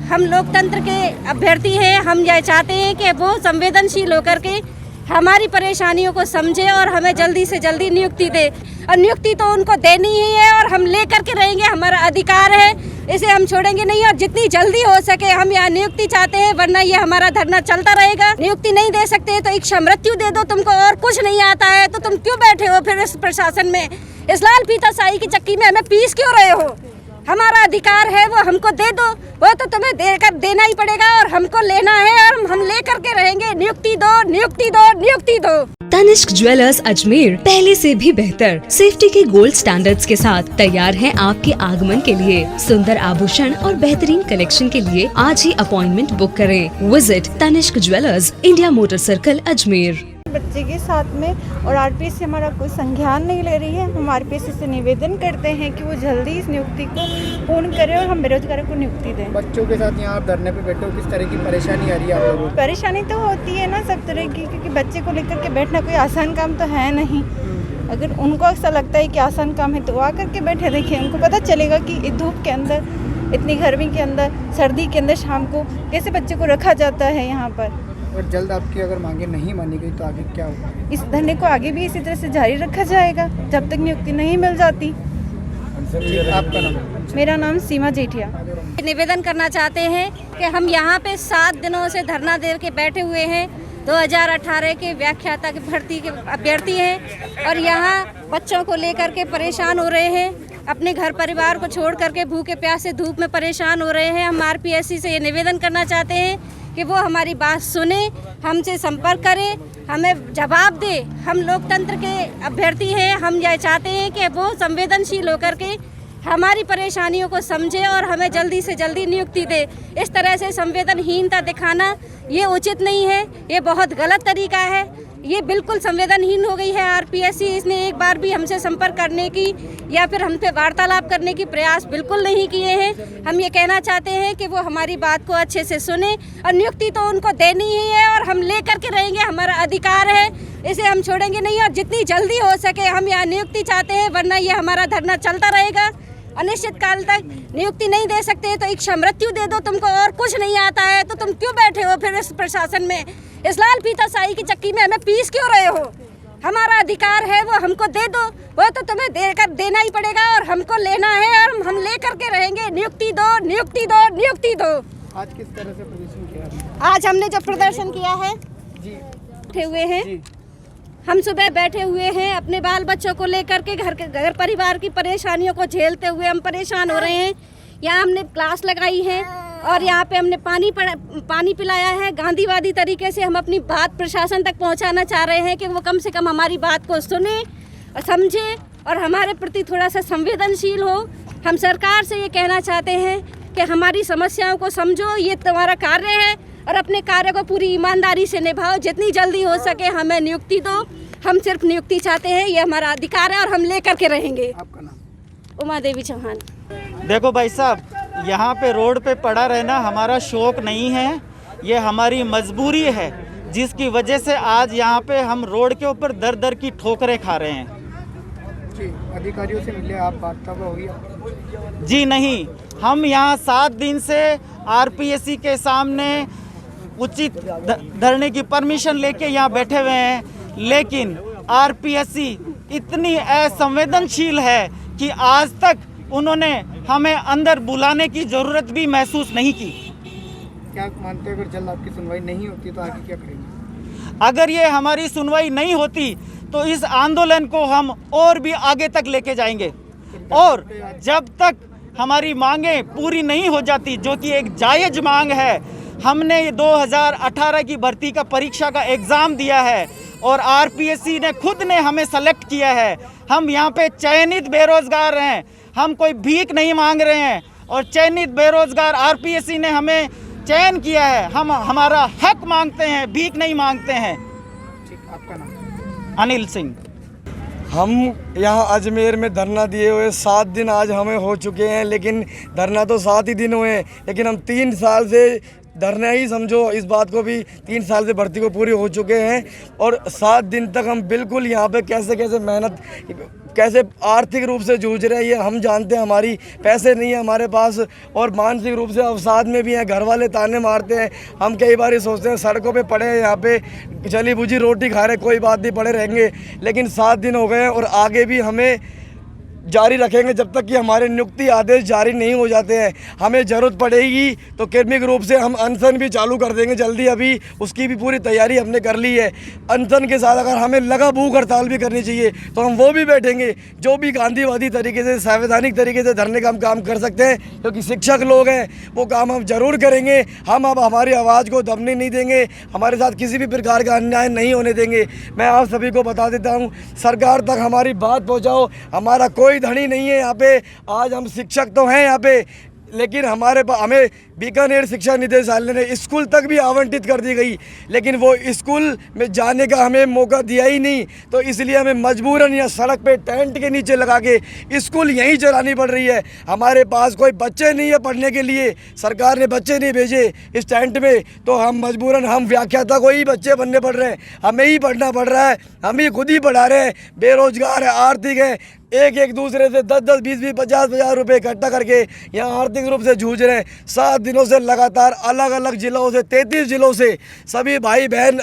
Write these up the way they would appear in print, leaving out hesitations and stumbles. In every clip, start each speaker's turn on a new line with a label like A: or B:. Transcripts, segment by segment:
A: हम लोकतंत्र के अभ्यर्थी हैं। हम यह चाहते हैं कि वो संवेदनशील होकर के हमारी परेशानियों को समझे और हमें जल्दी से जल्दी नियुक्ति दे। और नियुक्ति तो उनको देनी ही है और हम ले करके रहेंगे, हमारा अधिकार है, इसे हम छोड़ेंगे नहीं। और जितनी जल्दी हो सके हम यहाँ नियुक्ति चाहते हैं, वरना ये हमारा धरना चलता रहेगा। नियुक्ति नहीं दे सकते तो इच्छा मृत्यु दे दो। तुमको और कुछ नहीं आता है तो तुम क्यों बैठे हो फिर इस प्रशासन में? इस लाल फीता शाही की चक्की में हमें पीस क्यों रहे हो? हमारा अधिकार है वो हमको दे दो, वो तो तुम्हें देना ही पड़ेगा और हमको लेना है और हम ले करके रहेंगे। नियुक्ति दो, नियुक्ति दो, नियुक्ति दो।
B: तनिष्क ज्वेलर्स अजमेर पहले से भी बेहतर सेफ्टी के गोल्ड स्टैंडर्ड्स के साथ तैयार है आपके आगमन के लिए। सुंदर आभूषण और बेहतरीन कलेक्शन के लिए आज ही अपॉइंटमेंट बुक करें। Visit Tanishq jewellers, India motor circle, Ajmer.
C: बच्चे के साथ में और आरपीएस से हमारा कोई संज्ञान नहीं ले रही है। हम आरपीएस से निवेदन करते हैं कि वो जल्दी इस नियुक्ति को पूर्ण करें और हम बेरोजगारों को नियुक्ति दें।
D: बच्चों के साथ यहाँ आप धरने पे बैठे हो, किस तरह की परेशानी आ रही है आप लोगों को?
C: परेशानी तो होती है ना सब तरह की, क्योंकि बच्चे को लेकर के बैठना कोई आसान काम तो है नहीं। अगर उनको ऐसा लगता है कि आसान काम है तो वो आकर के बैठे। देखिए, उनको पता चलेगा कि धूप के अंदर, इतनी गर्मी के अंदर, सर्दी के अंदर शाम को कैसे बच्चे को रखा जाता है यहाँ पर।
D: और जल्द आपकी अगर मांगे नहीं मानी गई तो आगे क्या होगा?
C: इस धरने को आगे भी इसी तरह से जारी रखा जाएगा जब तक नियुक्ति नहीं मिल जाती।
D: आपका नाम?
C: मेरा नाम सीमा जेठिया।
A: निवेदन करना चाहते हैं कि हम यहाँ पे 7 दिनों से धरना दे के बैठे हुए हैं। 2018 के व्याख्याता के भर्ती के अभ्यर्थी हैं और यहाँ बच्चों को लेकर के परेशान हो रहे हैं। अपने घर परिवार को छोड़ करके भूखे प्यासे धूप में परेशान हो रहे हैं। हम आरपीएससी से ये निवेदन करना चाहते हैं कि वो हमारी बात सुने, हमसे संपर्क करें, हमें जवाब दे। हम लोकतंत्र के अभ्यर्थी हैं। हम यह चाहते हैं कि वो संवेदनशील होकर के हमारी परेशानियों को समझे और हमें जल्दी से जल्दी नियुक्ति दे। इस तरह से संवेदनहीनता दिखाना ये उचित नहीं है, ये बहुत गलत तरीका है। ये बिल्कुल संवेदनहीन हो गई है आरपीएससी। इसने एक बार भी हमसे संपर्क करने की या फिर हम पे वार्तालाप करने की प्रयास बिल्कुल नहीं किए हैं। हम ये कहना चाहते हैं कि वो हमारी बात को अच्छे से सुने और नियुक्ति तो उनको देनी ही है और हम ले करके रहेंगे, हमारा अधिकार है, इसे हम छोड़ेंगे नहीं। और जितनी जल्दी हो सके हम यहाँ नियुक्ति चाहते हैं, वरना ये हमारा धरना चलता रहेगा अनिश्चित काल तक। नियुक्ति नहीं दे सकते तो इच्छा मृत्यु दे दो। तुमको और कुछ नहीं आता है तो तुम क्यों बैठे हो फिर इस प्रशासन में? इस लाल फीता शाही की चक्की में हमें पीस क्यों रहे हो? हमारा अधिकार है वो हमको दे दो, वो तो तुम्हें देना ही पड़ेगा और हमको लेना है और हम ले करके रहेंगे। नियुक्ति दो, नियुक्ति दो, नियुक्ति दो।
D: आज किस तरह से प्रदर्शन किया?
A: आज हमने जो प्रदर्शन किया है
D: जी,
A: बैठे हुए हैं, हम सुबह बैठे हुए हैं अपने बाल बच्चों को लेकर के। घर परिवार की परेशानियों को झेलते हुए हम परेशान हो रहे हैं। यहाँ हमने क्लास लगाई है और यहाँ पे हमने पानी पिलाया है। गांधीवादी तरीके से हम अपनी बात प्रशासन तक पहुँचाना चाह रहे हैं कि वो कम से कम हमारी बात को सुने और समझे और हमारे प्रति थोड़ा सा संवेदनशील हो। हम सरकार से ये कहना चाहते हैं कि हमारी समस्याओं को समझो, ये तुम्हारा कार्य है और अपने कार्य को पूरी ईमानदारी से निभाओ। जितनी जल्दी हो सके हमें नियुक्ति दो। हम सिर्फ नियुक्ति चाहते हैं, ये हमारा अधिकार है और हम ले करके रहेंगे।
D: आपका नाम?
A: उमा देवी चौहान।
E: देखो भाई साहब, यहाँ पे रोड पे पड़ा रहना हमारा शौक नहीं है, ये हमारी मजबूरी है, जिसकी वजह से आज यहाँ पे हम रोड के ऊपर दर दर की ठोकरें खा रहे हैं।
D: जी, अधिकारियों से मिले आप, वार्तालाप हुई?
E: जी नहीं, हम यहाँ 7 दिन से आरपीएससी के सामने उचित धरने की परमिशन लेके यहाँ बैठे हुए हैं, लेकिन आरपीएससी इतनी असंवेदनशील है कि आज तक उन्होंने हमें अंदर बुलाने की ज़रूरत भी महसूस नहीं की।
D: क्या मानते हैं अगर जल्द आपकी सुनवाई नहीं होती तो आगे क्या करेंगे?
E: अगर ये हमारी सुनवाई नहीं होती तो इस आंदोलन को हम और भी आगे तक लेके जाएंगे और जब तक हमारी मांगें पूरी नहीं हो जाती, जो कि एक जायज़ मांग है। हमने 2018 की भर्ती का परीक्षा का एग्ज़ाम दिया है और आरपीएससी ने खुद ने हमें सेलेक्ट किया है। हम यहाँ पे चयनित बेरोज़गार हैं, हम कोई भीख नहीं मांग रहे हैं और चयनित बेरोज़गार आरपीएससी ने हमें चयन किया है। हम हमारा हक मांगते हैं, भीख नहीं मांगते हैं।
D: ठीक, आपका नाम?
E: अनिल सिंह।
F: हम यहाँ अजमेर में धरना दिए हुए 7 दिन आज हमें हो चुके हैं, लेकिन धरना तो 7 ही दिन हुए हैं, लेकिन हम 3 साल से धरना ही समझो। इस बात को भी 3 साल से भर्ती को पूरी हो चुके हैं और 7 दिन तक हम बिल्कुल यहाँ पे कैसे कैसे मेहनत, कैसे आर्थिक रूप से जूझ रहे हैं ये हम जानते हैं। हमारी पैसे नहीं है हमारे पास और मानसिक रूप से अवसाद में भी हैं। घर वाले ताने मारते हैं। हम कई बार सोचते हैं सड़कों पे पड़े हैं, यहाँ पे चली बुझी रोटी खा रहे, कोई बात नहीं, पड़े रहेंगे। लेकिन 7 दिन हो गए हैं और आगे भी हमें जारी रखेंगे जब तक कि हमारे नियुक्ति आदेश जारी नहीं हो जाते हैं। हमें ज़रूरत पड़ेगी तो क्रमिक रूप से हम अनशन भी चालू कर देंगे जल्दी। अभी उसकी भी पूरी तैयारी हमने कर ली है। अनशन के साथ अगर हमें लगा भूख हड़ताल भी करनी चाहिए तो हम वो भी बैठेंगे। जो भी गांधीवादी तरीके से, संवैधानिक तरीके से धरने का हम काम कर सकते हैं, क्योंकि शिक्षक लोग हैं, वो काम हम ज़रूर करेंगे। हम अब हमारी आवाज़ को दबने नहीं देंगे, हमारे साथ किसी भी प्रकार का अन्याय नहीं होने देंगे। मैं आप सभी को बता देता हूँ, सरकार तक हमारी बात पहुँचाओ। हमारा कोई धनी नहीं है यहाँ पे। आज हम शिक्षक तो हैं यहाँ पे, लेकिन हमें बीकानेर शिक्षा निदेशालय ने स्कूल तक भी आवंटित कर दी गई, लेकिन वो स्कूल में जाने का हमें मौका दिया ही नहीं। तो इसलिए हमें मजबूरन या सड़क पे टेंट के नीचे लगा के स्कूल यहीं चलानी पड़ रही है। हमारे पास कोई बच्चे नहीं है पढ़ने के लिए, सरकार ने बच्चे नहीं भेजे इस टेंट में, तो हम मजबूरन हम व्याख्याता को ही बच्चे बनने पड़ रहे हैं। हमें ही पढ़ना पड़ रहा है, हम ही खुद ही पढ़ा रहे हैं। बेरोजगार है, आर्थिक है, एक दूसरे से 10-10, 20-20, 50-50 रुपये इकट्ठा करके यहाँ आर्थिक रूप से जूझ रहे हैं। 7 दिनों से लगातार अलग अलग जिलों से, 33 जिलों से सभी भाई बहन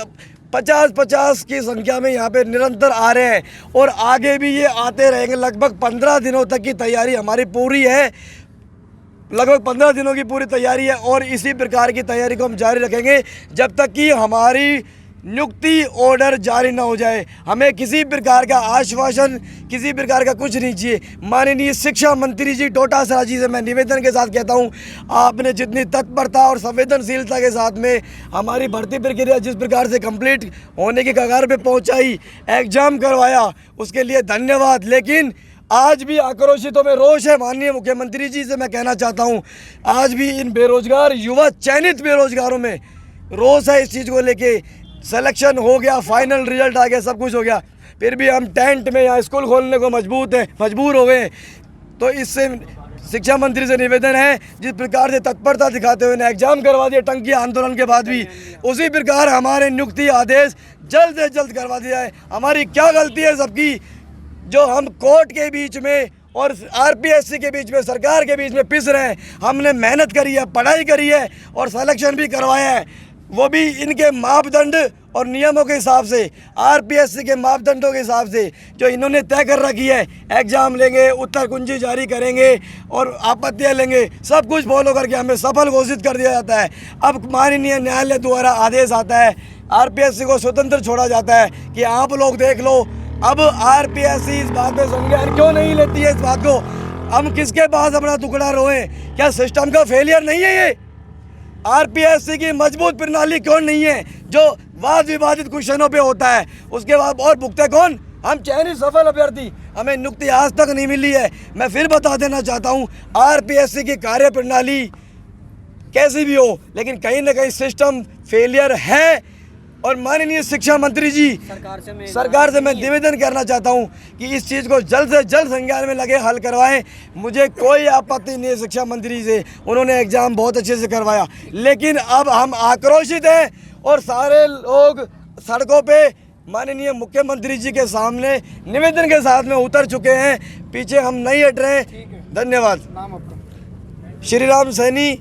F: 50-50 की संख्या में यहाँ पे निरंतर आ रहे हैं और आगे भी ये आते रहेंगे। लगभग 15 दिनों तक की तैयारी हमारी पूरी है, लगभग 15 दिनों की पूरी तैयारी है और इसी प्रकार की तैयारी को हम जारी रखेंगे जब तक कि हमारी नियुक्ति ऑर्डर जारी ना हो जाए। हमें किसी प्रकार का आश्वासन, किसी प्रकार का कुछ नहीं चाहिए। माननीय शिक्षा मंत्री जी डोटासरा जी से मैं निवेदन के साथ कहता हूं, आपने जितनी तत्परता और संवेदनशीलता के साथ में हमारी भर्ती प्रक्रिया जिस प्रकार से कंप्लीट होने की कगार पे पहुंचाई, एग्जाम करवाया, उसके लिए धन्यवाद। लेकिन आज भी आक्रोशितों में रोष है। माननीय मुख्यमंत्री जी से मैं कहना चाहता हूँ, आज भी इन बेरोजगार युवा, चयनित बेरोजगारों में रोष है इस चीज़ को लेके। सिलेक्शन हो गया, फाइनल रिजल्ट आ गया, सब कुछ हो गया, फिर भी हम टेंट में या स्कूल खोलने को मजबूर हो गए। तो इससे शिक्षा मंत्री से निवेदन है, जिस प्रकार से तत्परता दिखाते हुए एग्जाम करवा दिए टंकी आंदोलन के बाद भी, उसी प्रकार हमारे नियुक्ति आदेश जल्द से जल्द करवा दिया है। हमारी क्या गलती है सबकी, जो हम कोर्ट के बीच में और आरपीएससी के बीच में, सरकार के बीच में पिस रहे हैं। हमने मेहनत करी है, पढ़ाई करी है और सिलेक्शन भी करवाया है, वो भी इनके मापदंड और नियमों के हिसाब से, आरपीएससी के मापदंडों के हिसाब से जो इन्होंने तय कर रखी है। एग्जाम लेंगे, उत्तर कुंजी जारी करेंगे और आपत्तियां लेंगे, सब कुछ फॉलो करके हमें सफल घोषित कर दिया जाता है। अब माननीय न्यायालय द्वारा आदेश आता है, आरपीएससी को स्वतंत्र छोड़ा जाता है कि आप लोग देख लो। अब आरपीएससी इस बात में संज्ञान क्यों नहीं लेती है? इस बात को हम किसके पास अपना टुकड़ा रोएं? क्या सिस्टम का फेलियर नहीं है ये? आरपीएससी की मजबूत प्रणाली क्यों नहीं है? जो वाद विवादित क्वेश्चनों पे होता है उसके बाद और भुगते कौन? हम चयनित सफल अभ्यर्थी, हमें नियुक्ति आज तक नहीं मिली है। मैं फिर बता देना चाहता हूँ, आरपीएससी की कार्य प्रणाली कैसी भी हो, लेकिन कहीं ना कहीं सिस्टम फेलियर है। और माननीय शिक्षा मंत्री जी, सरकार से मैं निवेदन करना चाहता हूं कि इस चीज़ को जल्द से जल्द संज्ञान में लगे, हल करवाएं। मुझे कोई आपत्ति नहीं है शिक्षा मंत्री से, उन्होंने एग्ज़ाम बहुत अच्छे से करवाया, लेकिन अब हम आक्रोशित हैं और सारे लोग सड़कों पे माननीय मुख्यमंत्री जी के सामने निवेदन के साथ में उतर चुके हैं। पीछे हम नहीं हट रहे। धन्यवाद।
D: नाम आपका?
F: श्री राम सैनी,